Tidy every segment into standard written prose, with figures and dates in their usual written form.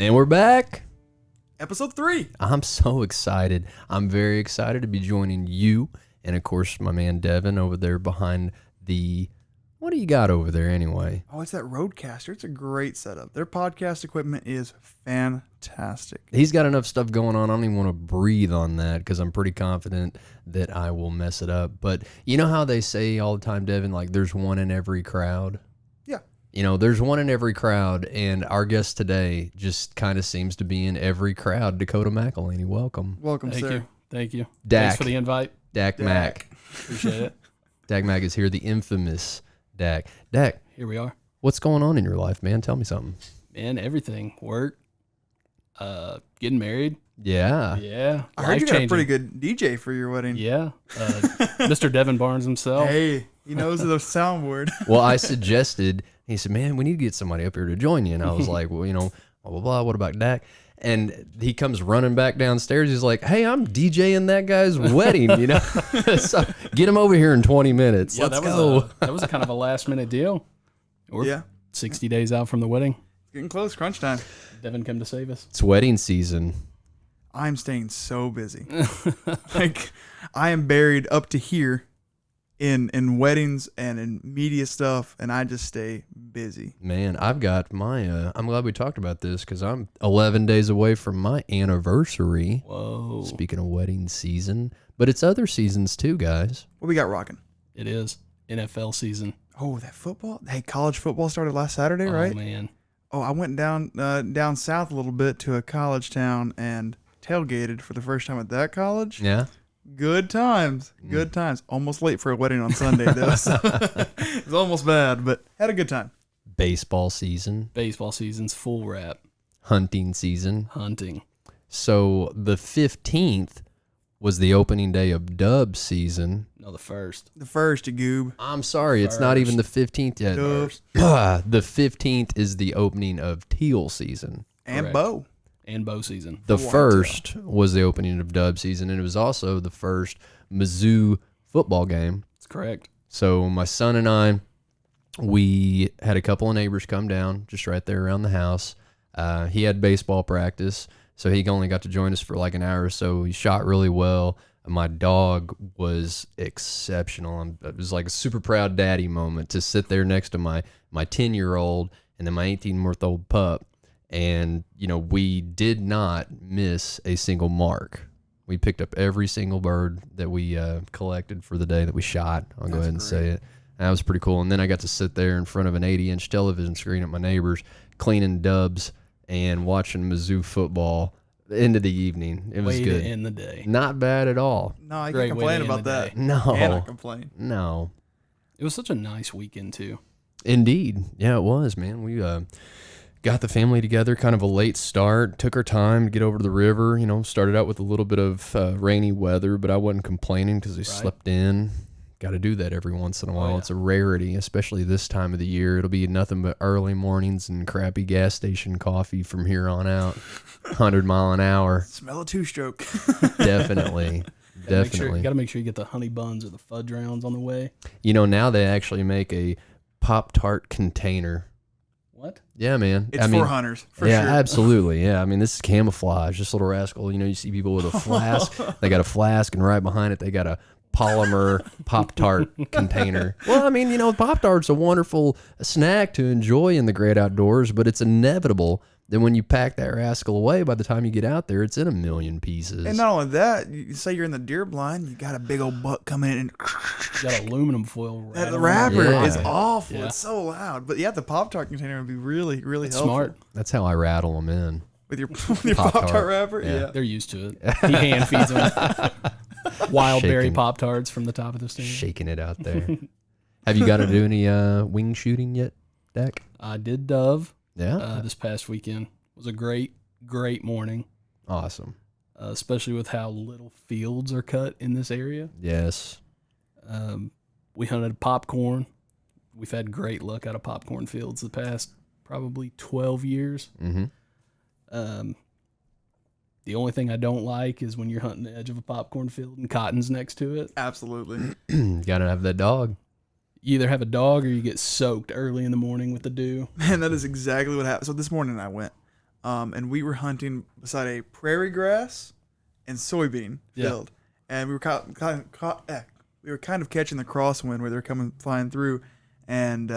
And we're back. Episode 3. I'm so excited. I'm very excited to be joining you. And of course, my man Devin over there behind the... What do you got over there anyway? Oh, it's that Roadcaster. It's a great setup. Their podcast equipment is fantastic. He's got enough stuff going on. I don't even want to breathe on that because I'm pretty confident that I will mess it up. But you know how they say all the time, Devin, like there's one in every crowd? Yeah. You know, there's one in every crowd, and our guest today just kind of seems to be in every crowd. Dakota McElhaney, welcome. Welcome, Thank sir. you. Thank you. Dak. Thanks for the invite. Dak Mac. Appreciate it. Dak Mac is here, the infamous Dak. Dak, Here we are. what's going on in your life, man? Tell me something. Man, everything. Work. Getting married. Yeah. Yeah. I heard you got a Life-changing. pretty good DJ for your wedding. Yeah. Mr. Devin Barnes himself. Hey, he knows the soundboard. Well, I suggested, he said, man, we need to get somebody up here to join you. And I was like, well, you know, blah, blah, blah. What about Dak? And he comes running back downstairs. He's like, hey, I'm DJing that guy's wedding, you know? So get him over here in 20 minutes. Yeah, Let's that was go. that was a kind of a last minute deal. We're Yeah. 60 days out from the wedding. Getting close. Crunch time. Devin come to save us. It's wedding season. I'm staying so busy. Like, I am buried up to here in weddings and in media stuff, and I just stay busy. Man, I've got my, I'm glad we talked about this because I'm 11 days away from my anniversary. Whoa. Speaking of wedding season, but it's other seasons too, guys. What we got rocking? It is NFL season. Oh, that football? Hey, college football started last Saturday, Oh, right? man. Oh, I went down south a little bit to a college town and tailgated for the first time at that college. Yeah. Good times. Good times. Almost late for a wedding on Sunday, though. So it was almost bad, but had a good time. Baseball season, Baseball season's full wrap. hunting season. Hunting. So the 15th was the opening day of dub season. No, the first. The first, you goob. I'm sorry, it's not even the 15th yet. Dub. The 15th is the opening of teal season. And Correct. bow. And bow season. The Wow. first was the opening of dub season, and it was also the first Mizzou football game. That's correct. So my son and I, we had a couple of neighbors come down just right there around the house. He had baseball practice, so he only got to join us for like an hour or so. He shot really well. My dog was exceptional. It was like a super proud daddy moment to sit there next to my 10-year-old and then my 18-month-old pup. And, you know, we did not miss a single mark. We picked up every single bird that we collected for the day that we shot. I'll go ahead and say it. That was pretty cool. And then I got to sit there in front of an 80-inch television screen at my neighbor's, cleaning dubs and watching Mizzou football into the evening. It was Way good. to end the day. Not bad at all. No, I Great can't way to complain end about the that. day. No. And I complain. No. It was such a nice weekend, too. Indeed. Yeah, it was, man. We got the family together, kind of a late start, took our time to get over to the river, you know, started out with a little bit of rainy weather, but I wasn't complaining because we slept in. Got to do that every once in a while. yeah. It's a rarity, especially this time of the year. It'll be nothing but early mornings and crappy gas station coffee from here on out. 100 mile an hour. Smell a two-stroke. Definitely. Definitely. You got to make sure you get the honey buns or the fudge rounds on the way. You know, now they actually make a Pop-Tart container. What? Yeah, man. It's for hunters, for yeah, sure. Absolutely. Yeah, I mean, this is camouflage. This little rascal, you know, you see people with a flask. They got a flask, and right behind it, they got a polymer Pop-Tart container. Well, I mean, you know, Pop-Tart's a wonderful snack to enjoy in the great outdoors, but it's inevitable that when you pack that rascal away, by the time you get out there, it's in a million pieces. And not only that, you say you're in the deer blind, you got a big old buck coming in and You got aluminum foil that rattling. wrapper Yeah. is awful. Yeah. It's so loud. But yeah, the Pop-Tart container would be really, really That's helpful. smart. That's how I rattle them in. With your Pop-Tart. Pop-Tart wrapper? Yeah. Yeah. They're used to it. He hand feeds them wild berry Shaking. Pop-Tarts from the top of the stand. Shaking it out there. Have you got to do any wing shooting yet, Dak? I did dove Yeah. this past weekend. It was a great morning, Awesome. especially with how little fields are cut in this area. Yes. We hunted popcorn. We've had great luck out of popcorn fields the past probably 12 years. Mm-hmm. The only thing I don't like is when you're hunting the edge of a popcorn field and cotton's next to it. Absolutely. Gotta have that dog. You either have a dog or you get soaked early in the morning with the dew. Man, that is exactly what happened. So this morning I went. and we were hunting beside a prairie grass and soybean field, and we were we were kind of catching the crosswind where they're coming flying through, and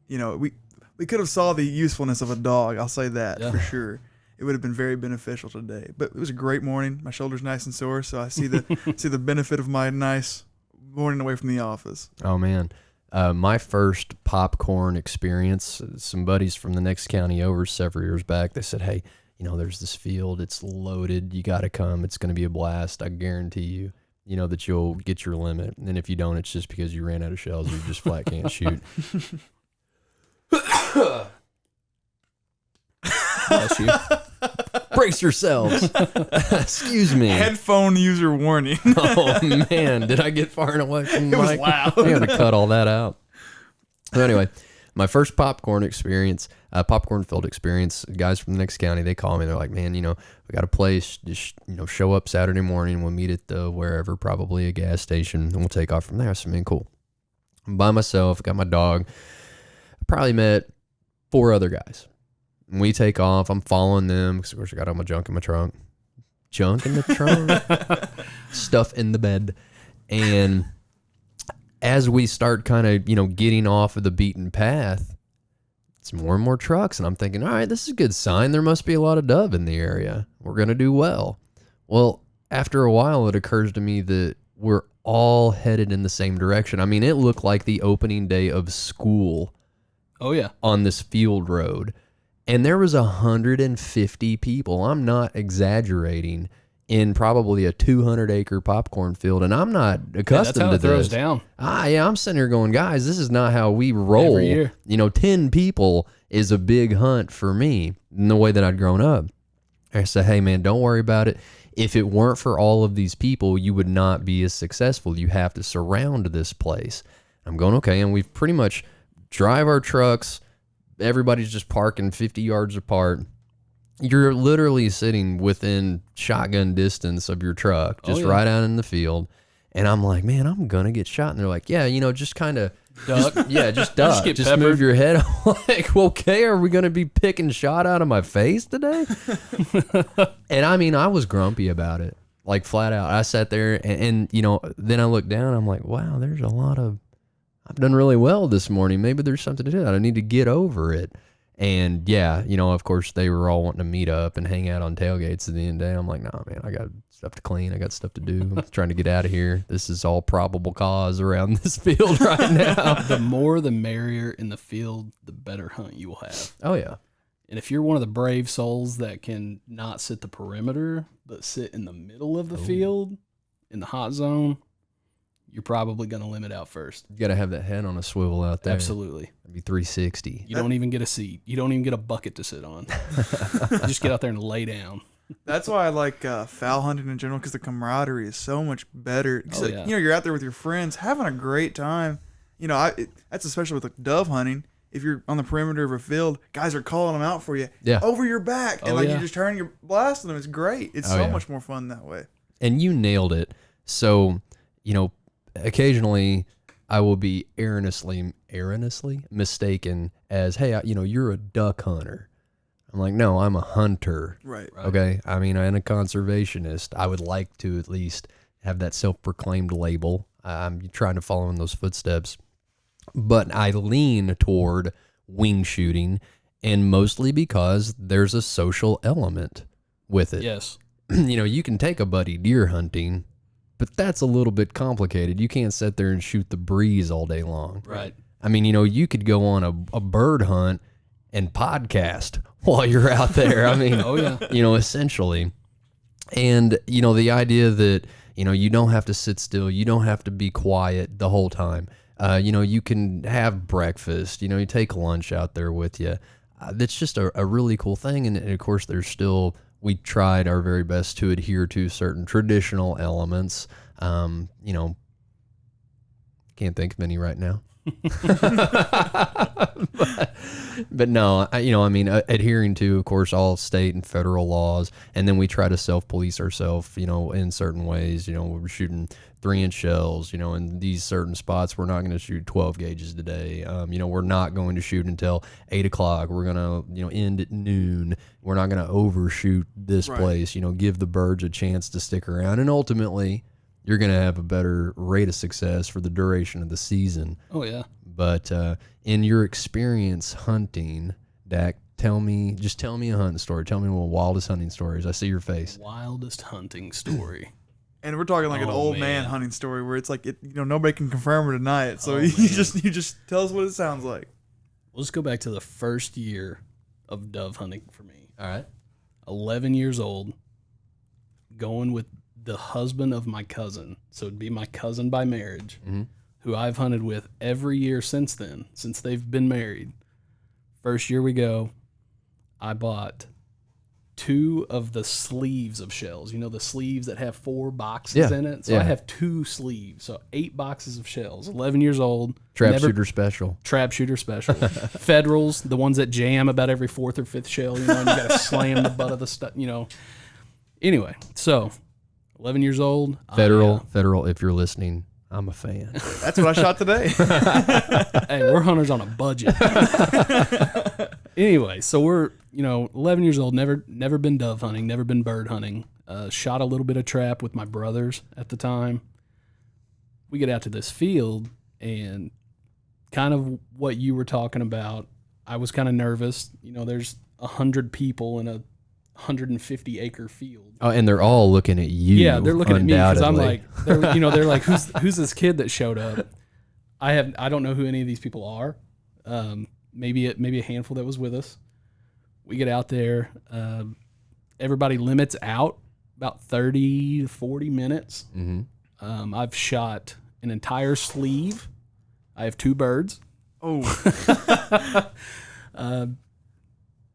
we could have saw the usefulness of a dog. I'll say that for sure. It would have been very beneficial today. But it was a great morning. My shoulder's nice and sore, so I see the benefit of my nice morning away from the office. Oh man, my first popcorn experience. Some buddies from the next county over several years back. They said, "Hey, there's this field. It's loaded. You got to come. It's going to be a blast. I guarantee you." That you'll get your limit. And if you don't, it's just because you ran out of shells or you just flat can't shoot. Bless you. Brace yourselves. Excuse me. Headphone user warning. Oh, man. Did I get far enough away from the mic? It was loud. I had to cut all that out. So anyway, my first popcorn field experience, guys from the next county, they call me. They're like, man, we got a place. Just, show up Saturday morning. We'll meet at the wherever, probably a gas station, and we'll take off from there. I said, man, cool. I'm by myself. Got my dog. I probably met 4 other guys. And we take off. I'm following them because, of course, I got all my junk in my trunk. Junk in the trunk? Stuff in the bed. And as we start kind of, getting off of the beaten path, it's more and more trucks. And I'm thinking, all right, this is a good sign. There must be a lot of dove in the area. We're going to do well. Well, after a while, it occurs to me that we're all headed in the same direction. I mean, it looked like the opening day of school. Oh, yeah. On this field road. And there was 150 people. I'm not exaggerating. In probably a 200-acre popcorn field, and I'm not accustomed to this. That's how it throws down. I'm sitting here going, guys, this is not how we roll. Every year. 10 people is a big hunt for me in the way that I'd grown up. I said, hey, man, don't worry about it. If it weren't for all of these people, you would not be as successful. You have to surround this place. I'm going, okay, and we've pretty much drive our trucks. Everybody's just parking 50 yards apart. You're literally sitting within shotgun distance of your truck, just right out in the field. And I'm like, man, I'm going to get shot. And they're like, yeah, just kind of duck. Just duck. Just move your head. I'm like, okay, are we going to be picking shot out of my face today? And I mean, I was grumpy about it, like flat out. I sat there and then I looked down. I'm like, wow, there's a lot of, I've done really well this morning. Maybe there's something to do that. I need to get over it. And yeah, of course they were all wanting to meet up and hang out on tailgates at the end of the day. I'm like, nah, man, I got stuff to clean. I got stuff to do. I'm trying to get out of here. This is all probable cause around this field right now. The more the merrier in the field, the better hunt you will have. Oh, yeah. And if you're one of the brave souls that can not sit the perimeter, but sit in the middle of the field, in the hot zone, you're probably going to limit out first. You got to have that head on a swivel out there. Absolutely. It'd be 360. You don't even get a seat. You don't even get a bucket to sit on. You just get out there and lay down. That's why I like fowl hunting in general, because the camaraderie is so much better. Oh, yeah. You're out there with your friends having a great time. That's especially with like dove hunting. If you're on the perimeter of a field, guys are calling them out for you over your back, and you just turn and you're blasting them. It's great. It's much more fun that way. And you nailed it. So, occasionally I will be erroneously mistaken as, hey, you're a duck hunter. I'm like, no, I'm a hunter. Right. Okay. I mean, I'm a conservationist. I would like to at least have that self-proclaimed label. I'm trying to follow in those footsteps, but I lean toward wing shooting, and mostly because there's a social element with it. Yes. You can take a buddy deer hunting, but that's a little bit complicated. You can't sit there and shoot the breeze all day long. Right. I mean, you could go on a bird hunt and podcast while you're out there. I mean, oh yeah. Essentially. And, the idea that, you don't have to sit still. You don't have to be quiet the whole time. You can have breakfast, you take lunch out there with you. That's just a really cool thing. And of course, we tried our very best to adhere to certain traditional elements. Can't think of any right now. But no, adhering to, of course, all state and federal laws, and then we try to self-police ourselves, in certain ways. We're shooting 3-inch shells, in these certain spots. We're not going to shoot 12 gauges today. We're not going to shoot until 8 o'clock. We're going to, end at noon. We're not going to overshoot this place, give the birds a chance to stick around. And ultimately, you're going to have a better rate of success for the duration of the season. Oh, yeah. But in your experience hunting, Dak, tell me a hunting story. Tell me one of the wildest hunting stories. I see your face. Wildest hunting story. And we're talking like an old man hunting story where it's like nobody can confirm or deny it. So you just tell us what it sounds like. We'll just go back to the first year of dove hunting for me. All right. 11 years old, going with the husband of my cousin. So it'd be my cousin by marriage, who I've hunted with every year since then, since they've been married. First year we go, I bought 2 of the sleeves of shells. The sleeves that have 4 boxes in it? So I have 2 sleeves. So 8 boxes of shells. 11 years old. Trap shooter special. Federals, the ones that jam about every 4th or 5th shell, and you got to slam the butt of the stuff, Anyway, so 11 years old. Federal, if you're listening, I'm a fan. That's what I shot today. Hey, we're hunters on a budget. Anyway, so we're 11 years old, never been dove hunting, never been bird hunting. Shot a little bit of trap with my brothers at the time. We get out to this field, and kind of what you were talking about, I was kind of nervous. There's 100 people in a 150-acre field. Oh, and they're all looking at you. Yeah, they're looking at me because I'm like, they're like, who's this kid that showed up? I don't know who any of these people are. Maybe a handful that was with us. We get out there. Everybody limits out about 30 to 40 minutes. Mm-hmm. I've shot an entire sleeve. I have 2 birds. Oh.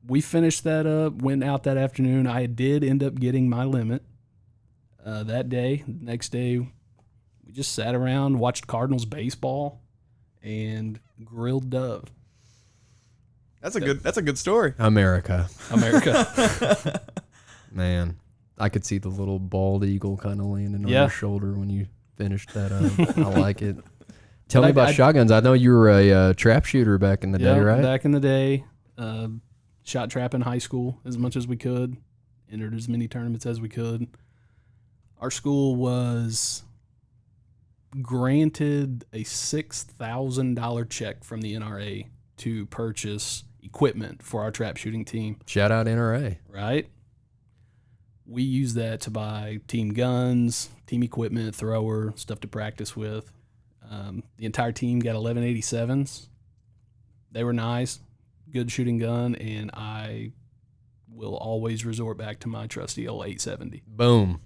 We finished that up, went out that afternoon. I did end up getting my limit that day. Next day, we just sat around, watched Cardinals baseball, and grilled dove. That's a good story. America. Man, I could see the little bald eagle kind of landing on your shoulder when you finished that up. I like it. Tell me about shotguns. I know you were a trap shooter back in the day, right? Back in the day. Shot trap in high school as much as we could. Entered as many tournaments as we could. Our school was granted a $6,000 check from the NRA to purchase equipment for our trap shooting team. Shout out NRA. Right? We used that to buy team guns, team equipment, thrower, stuff to practice with. The entire team got 1187s. They were nice. Good shooting gun, and I will always resort back to my trusty old 870. Boom.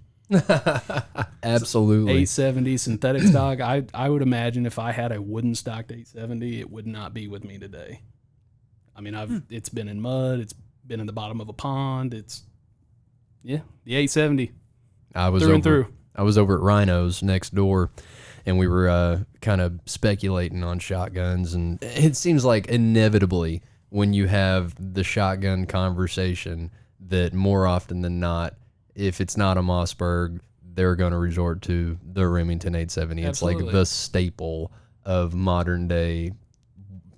Absolutely. 870 synthetic stock. I would imagine if I had a wooden stocked 870, it would not be with me today. I mean, it's been in mud. It's been in the bottom of a pond. The 870. I was over at Rhino's next door, and we were kind of speculating on shotguns, and it seems like inevitably when you have the shotgun conversation that more often than not, if it's not a Mossberg, they're going to resort to the Remington 870. Absolutely. It's like the staple of modern day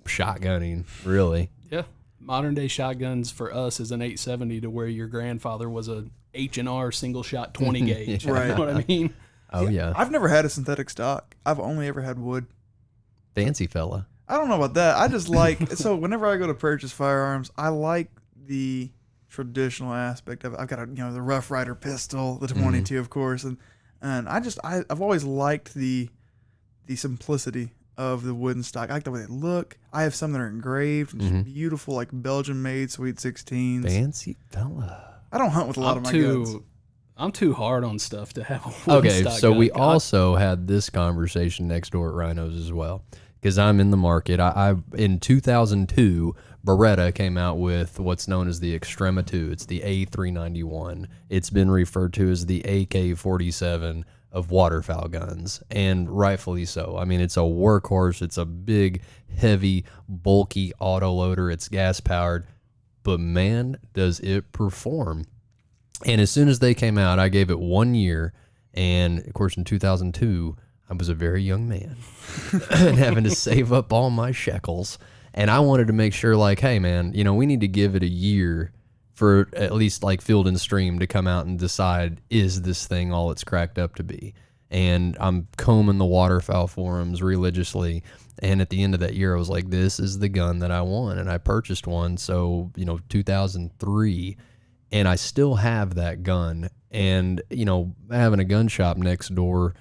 shotgunning, really. Yeah. Modern day shotguns for us is an 870 to where your grandfather was a H&R single shot 20 gauge. Right. You know what I mean? Oh, yeah. I've never had a synthetic stock. I've only ever had wood. Fancy fella. I don't know about that. I just like, so whenever I go to purchase firearms, I like the traditional aspect of it. I've got the Rough Rider pistol, the 22, of course, and I've always liked the simplicity of the wooden stock. I like the way they look. I have some that are engraved, and just beautiful, like Belgian made Sweet 16s. Fancy fella. I don't hunt with a lot of my guns. I'm too hard on stuff to have a wooden stock so gun. we also had this conversation next door at Rhino's as well, because I'm in the market. I in 2002, Beretta came out with what's known as the Extrema 2. It's the A391. It's been referred to as the AK-47 of waterfowl guns, and rightfully so. I mean, it's a workhorse. It's a big, heavy, bulky autoloader. It's gas-powered, but man, does it perform. And as soon as they came out, I gave it 1 year, and of course in 2002, I was a very young man and having to save up all my shekels, and I wanted to make sure, like, hey man, you know, we need to give it a year for at least like Field and Stream to come out and decide, is this thing all it's cracked up to be? And I'm combing the waterfowl forums religiously, and at the end of that year I was like, this is the gun that I want, and I purchased one. So, you know, 2003, and I still have that gun. And, you know, having a gun shop next door,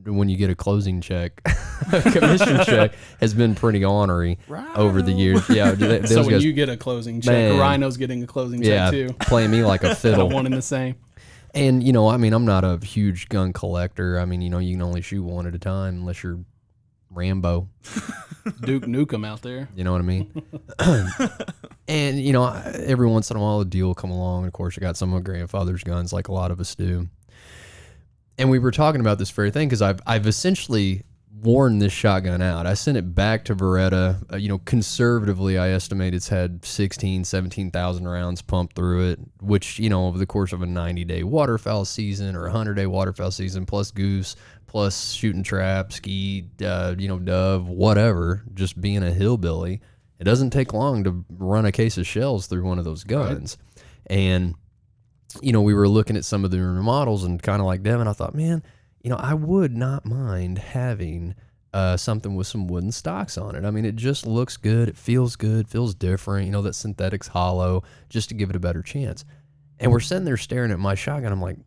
when you get a closing check, a commission check, has been pretty ornery over the years. Yeah. So when you get a closing check, man, Rhino's getting a closing check too. Playing me like a fiddle. One and the same. And, you know, I mean, I'm not a huge gun collector. I mean, you know, you can only shoot one at a time unless you're Rambo. Duke Nukem out there. You know what I mean? And, you know, every once in a while a deal will come along. And of course, I got some of my grandfather's guns like a lot of us do. And we were talking about this very thing because I've essentially worn this shotgun out. I sent it back to Beretta. You know, conservatively, I estimate it's had 17,000 rounds pumped through it, which, you know, over the course of a 90-day waterfowl season or a 100-day waterfowl season, plus goose, plus shooting trap, skeet, you know, dove, whatever, just being a hillbilly, it doesn't take long to run a case of shells through one of those guns. Right. And you know, we were looking at some of the models, and kind of like Devin, I thought, man, you know, I would not mind having something with some wooden stocks on it. I mean, it just looks good. It feels good, feels different. You know, that synthetic's hollow, just to give it a better chance. And we're sitting there staring at my shotgun. I'm like,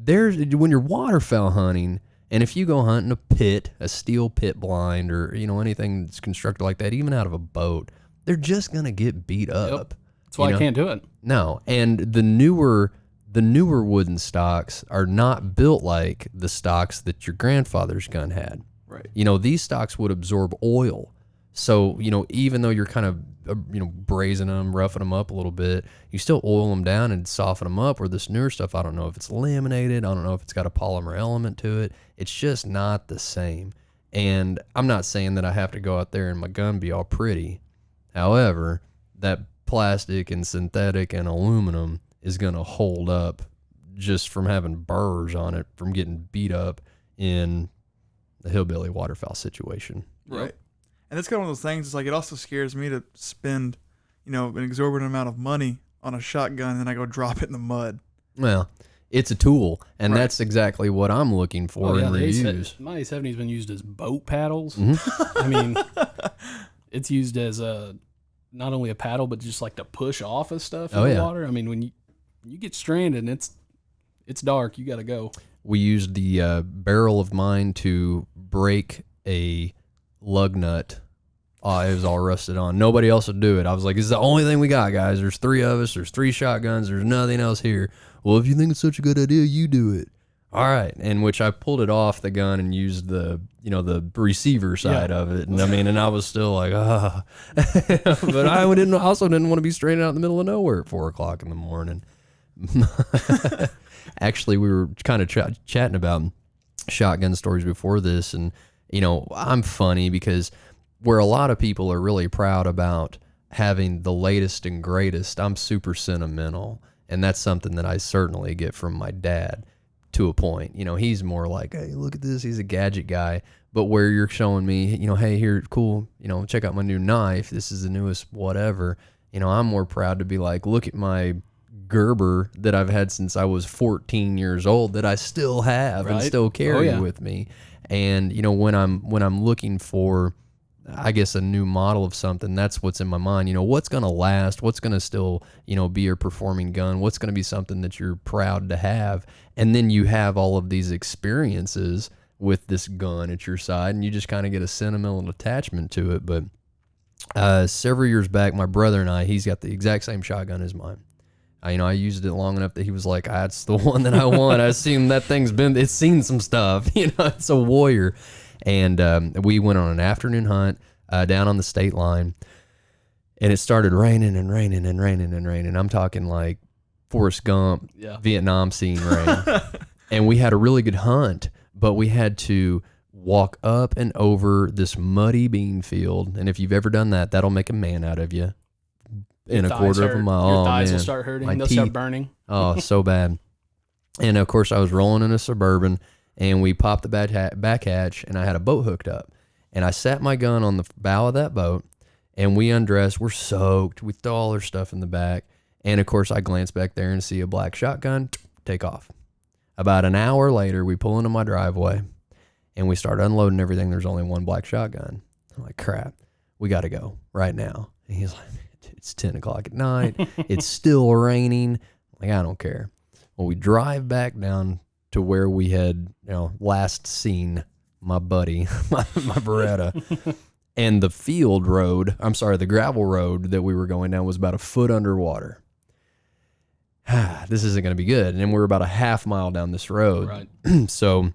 when you're waterfowl hunting, and if you go hunting a pit, a steel pit blind, or, you know, anything that's constructed like that, even out of a boat, they're just going to get beat up. Yep. That's why I can't do it. No, and the newer wooden stocks are not built like the stocks that your grandfather's gun had. Right. You know, these stocks would absorb oil. So, you know, even though you're kind of, you know, brazing them, roughing them up a little bit, you still oil them down and soften them up. Where this newer stuff, I don't know if it's laminated. I don't know if it's got a polymer element to it. It's just not the same. And I'm not saying that I have to go out there and my gun be all pretty. However, that plastic and synthetic and aluminum is going to hold up just from having burrs on it from getting beat up in the hillbilly waterfowl situation. Right. Yep. And that's kind of one of those things. It's like, it also scares me to spend, you know, an exorbitant amount of money on a shotgun and then I go drop it in the mud. Well, it's a tool, and that's exactly what I'm looking for in reviews. My A70's been used as boat paddles. Mm-hmm. I mean, it's used as not only a paddle, but just like to push off of stuff in the water. I mean, when you get stranded and it's dark, you got to go. We used the barrel of mine to break a lug nut. It was all rusted on. Nobody else would do it. I was like, this is the only thing we got, guys. There's 3 of us. There's 3 shotguns. There's nothing else here. Well, if you think it's such a good idea, you do it. All right. In which I pulled it off the gun and used the, you know, the receiver side of it. And I mean, and I was still like, but I also didn't want to be stranded out in the middle of nowhere at 4 o'clock in the morning. Actually, we were kind of chatting about shotgun stories before this. And, you know, I'm funny because where a lot of people are really proud about having the latest and greatest, I'm super sentimental. And that's something that I certainly get from my dad. To a point, you know, he's more like, hey, look at this. He's a gadget guy. But where you're showing me, you know, hey, here, cool, you know, check out my new knife. This is the newest whatever. You know, I'm more proud to be like, look at my Gerber that I've had since I was 14 years old that I still have and still carry with me. And, you know, when I'm looking for, I guess, a new model of something, that's what's in my mind. You know, what's going to last? What's going to still, you know, be a performing gun? What's going to be something that you're proud to have? And then you have all of these experiences with this gun at your side, and you just kind of get a sentimental attachment to it. But several years back, my brother and I, he's got the exact same shotgun as mine. You know, I used it long enough that he was like, that's the one that I want. I've seen that thing's it's seen some stuff. You know, it's a warrior. And we went on an afternoon hunt down on the state line, and it started raining and raining and raining and raining. I'm talking like Forrest Gump, Vietnam scene rain. And we had a really good hunt, but we had to walk up and over this muddy bean field. And if you've ever done that, that'll make a man out of you in a quarter of a mile. Your thighs man. will start hurting. My They'll teeth. start burning. Oh, so bad. And of course, I was rolling in a Suburban, and we popped the back hatch, and I had a boat hooked up. And I sat my gun on the bow of that boat, and we undressed. We're soaked. We throw all our stuff in the back. And of course, I glance back there and see a black shotgun, take off. About an hour later, we pull into my driveway, and we start unloading everything. There's only one black shotgun. I'm like, crap, we got to go right now. And he's like, it's 10 o'clock at night. It's still raining. I'm like, I don't care. Well, we drive back down to where we had, last seen my buddy, my Beretta. And the the gravel road that we were going down was about a foot underwater. This isn't going to be good. And we're about a half mile down this road. Right. So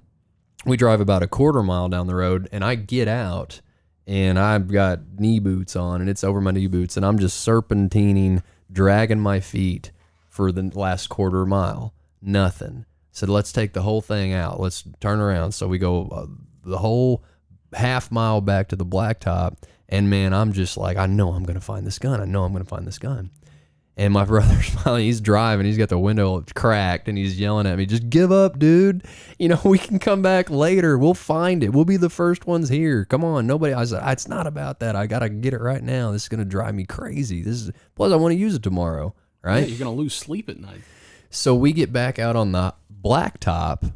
we drive about a quarter mile down the road, and I get out, and I've got knee boots on, and it's over my knee boots, and I'm just serpentining, dragging my feet for the last quarter mile. Nothing. Said, let's take the whole thing out. Let's turn around. So we go the whole half mile back to the blacktop, and man, I'm just like, I know I'm going to find this gun. I know I'm going to find this gun. And my brother's smiling. He's driving. He's got the window cracked, and he's yelling at me, just give up, dude. We can come back later. We'll find it. We'll be the first ones here. Come on. Nobody. I said, it's not about that. I got to get it right now. This is going to drive me crazy. Plus I want to use it tomorrow. Right. Yeah, you're going to lose sleep at night. So we get back out on the blacktop,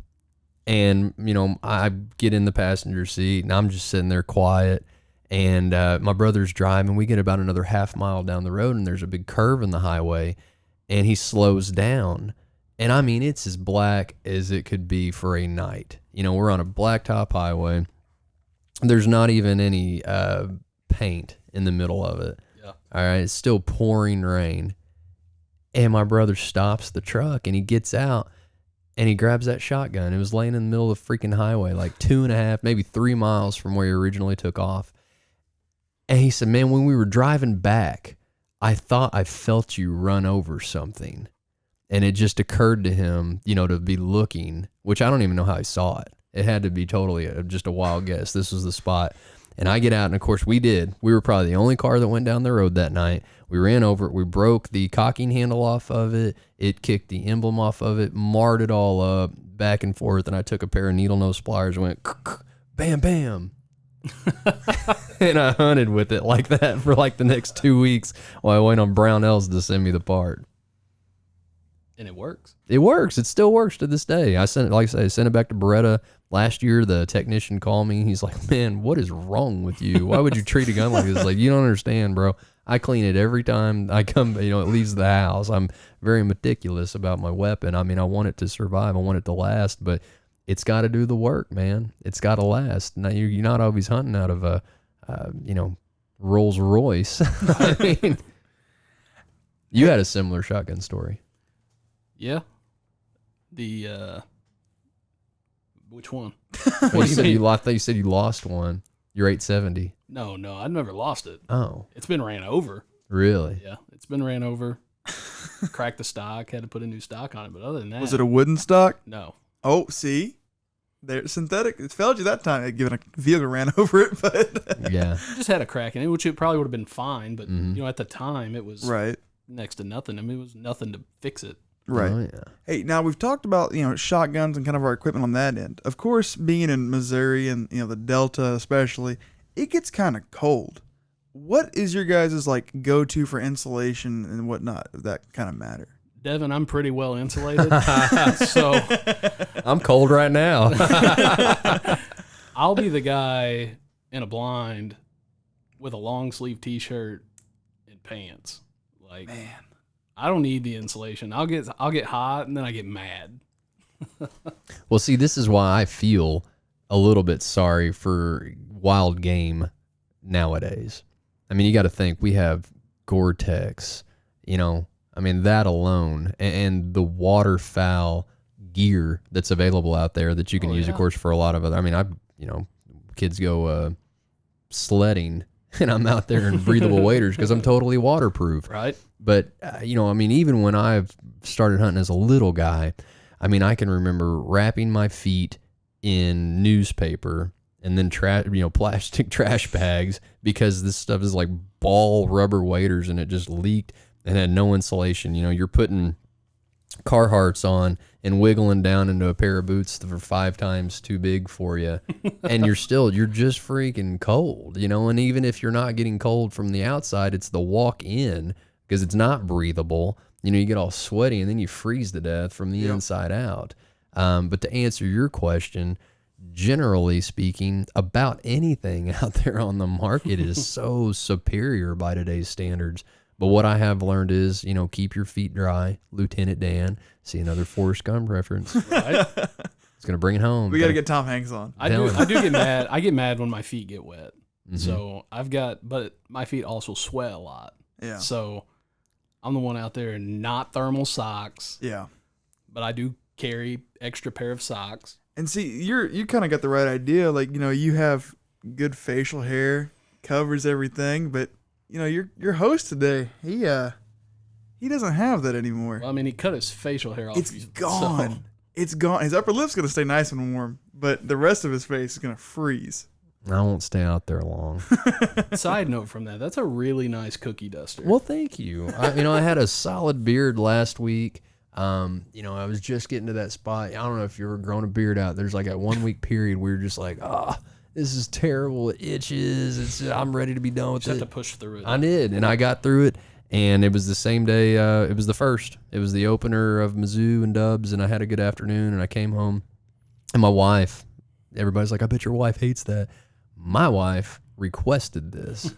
and, I get in the passenger seat, and I'm just sitting there quiet. And my brother's driving. We get about another half mile down the road, and there's a big curve in the highway, and he slows down. And I mean, it's as black as it could be for a night. We're on a blacktop highway. There's not even any paint in the middle of it. Yeah. All right. It's still pouring rain. And my brother stops the truck, and he gets out, and he grabs that shotgun. It was laying in the middle of the freaking highway, like 2.5, maybe 3 miles from where he originally took off. And he said, man, when we were driving back, I thought I felt you run over something. And it just occurred to him, to be looking, which I don't even know how he saw it. It had to be totally just a wild guess. This was the spot. And I get out, and of course we did. We were probably the only car that went down the road that night. We ran over it. We broke the cocking handle off of it. It kicked the emblem off of it, marred it all up, back and forth. And I took a pair of needle nose pliers and went, bam, bam. And I hunted with it like that for like the next 2 weeks while I wait on Brownells to send me the part. And it works. It works. It still works to this day. I sent it, like I said, I sent it back to Beretta. Last year, the technician called me. He's like, man, what is wrong with you? Why would you treat a gun like this? Like, you don't understand, bro. I clean it every time I come, it leaves the house. I'm very meticulous about my weapon. I mean, I want it to survive. I want it to last, but it's got to do the work, man. It's got to last. Now, you're not always hunting out of a, Rolls Royce. I mean, you had a similar shotgun story. Yeah. Which one? Well, you said you lost one. Your 870. No, I've never lost it. Oh. It's been ran over. Really? Yeah, it's been ran over. Cracked the stock, had to put a new stock on it, but other than that. Was it a wooden stock? No. Oh, see? They're synthetic. It failed you that time. Given a vehicle ran over it, but Yeah. Just had a crack in it, which it probably would have been fine, but at the time it was right. next to nothing. I mean, it was nothing to fix it. Right. Oh, yeah. Hey, now we've talked about, shotguns and kind of our equipment on that end. Of course, being in Missouri and, the Delta especially, it gets kind of cold. What is your guys' go-to for insulation and whatnot, if that kind of matter? Devin, I'm pretty well insulated, so I'm cold right now. I'll be the guy in a blind with a long sleeve t-shirt and pants. Man. I don't need the insulation. I'll get hot and then I get mad. Well, see, this is why I feel a little bit sorry for wild game nowadays. I mean, you got to think we have Gore-Tex, that alone, and the waterfowl gear that's available out there that you can use, of course, for a lot of other. I mean, kids go sledding, and I'm out there in breathable waders because I'm totally waterproof. Right. But, even when I've started hunting as a little guy, I mean, I can remember wrapping my feet in newspaper and then plastic trash bags because this stuff is like ball rubber waders and it just leaked and had no insulation. You know, you're putting Carhartts on and wiggling down into a pair of boots that are 5 times too big for you, and you're just freaking cold, you know. And even if you're not getting cold from the outside, it's the walk in because it's not breathable. You know, you get all sweaty and then you freeze to death from the inside out. But to answer your question, generally speaking, about anything out there on the market is so superior by today's standards. But what I have learned is, you know, keep your feet dry, Lieutenant Dan. See another Forrest Gump reference. Right? It's gonna bring it home. We got to get Tom Hanks on. I do get mad. I get mad when my feet get wet. Mm-hmm. So but my feet also sweat a lot. Yeah. So I'm the one out there not thermal socks. Yeah. But I do carry extra pair of socks. And see, you kind of got the right idea. Like, you know, you have good facial hair, covers everything, but you know, your host today, he doesn't have that anymore. Well, I mean, he cut his facial hair off. It's gone. So. It's gone. His upper lip's gonna stay nice and warm, but the rest of his face is gonna freeze. I won't stay out there long. Side note from that's a really nice cookie duster. Well, thank you. I had a solid beard last week. You know, I was just getting to that spot. I don't know if you ever grown a beard out. There's like a 1 week period where you're just like, this is terrible. It itches. I'm ready to be done with it. You have to push through it. I did, and I got through it. And it was the same day. It was the first. It was the opener of Mizzou and Dubs, and I had a good afternoon. And I came home, and my wife. Everybody's like, "I bet your wife hates that." My wife requested this.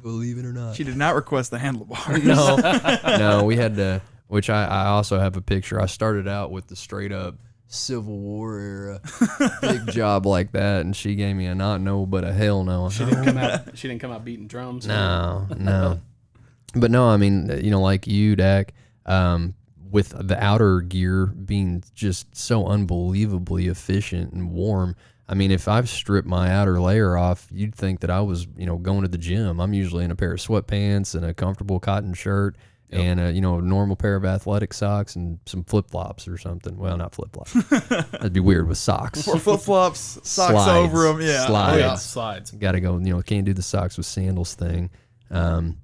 Believe it or not, she did not request the handlebars. No, we had to. Which I also have a picture. I started out with the straight up Civil War era big job like that, and she gave me a not no but a hell no. She didn't come out beating drums. No. But no, I mean, you know, like you, Dak, with the outer gear being just so unbelievably efficient and warm. I mean, if I've stripped my outer layer off, you'd think that I was, you know, going to the gym. I'm usually in a pair of sweatpants and a comfortable cotton shirt. Yep. And a normal pair of athletic socks and some flip-flops or something. Well, not flip-flops. That'd be weird with socks. Or flip-flops, socks over them. Yeah. Slides. Got to go, can't do the socks with sandals thing. But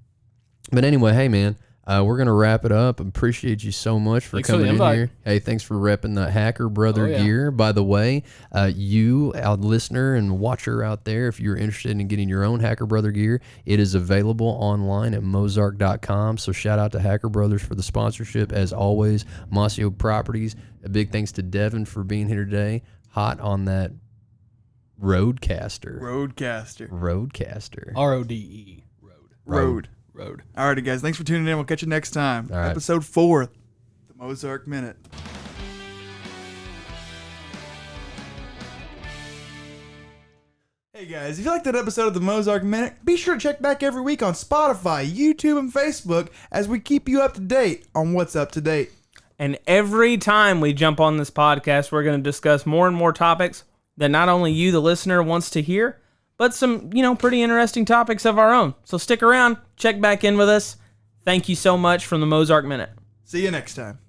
anyway, hey, man, we're going to wrap it up. Appreciate you so much for coming in here. Hey, thanks for repping the Hacker Brother gear. By the way, you, our listener and watcher out there, if you're interested in getting your own Hacker Brother gear, it is available online at Mozark.com. So shout out to Hacker Brothers for the sponsorship. As always, Mossy Oak Properties. A big thanks to Devin for being here today. Hot on that Roadcaster. RODE. Road. All righty, guys. Thanks for tuning in. We'll catch you next time. All right. Episode 4, the Mozark Minute. Hey, guys. If you like that episode of the Mozark Minute, be sure to check back every week on Spotify, YouTube, and Facebook as we keep you up to date on what's up to date. And every time we jump on this podcast, we're going to discuss more and more topics that not only you, the listener, wants to hear, but some, pretty interesting topics of our own. So stick around, check back in with us. Thank you so much from the Mozark Minute. See you next time.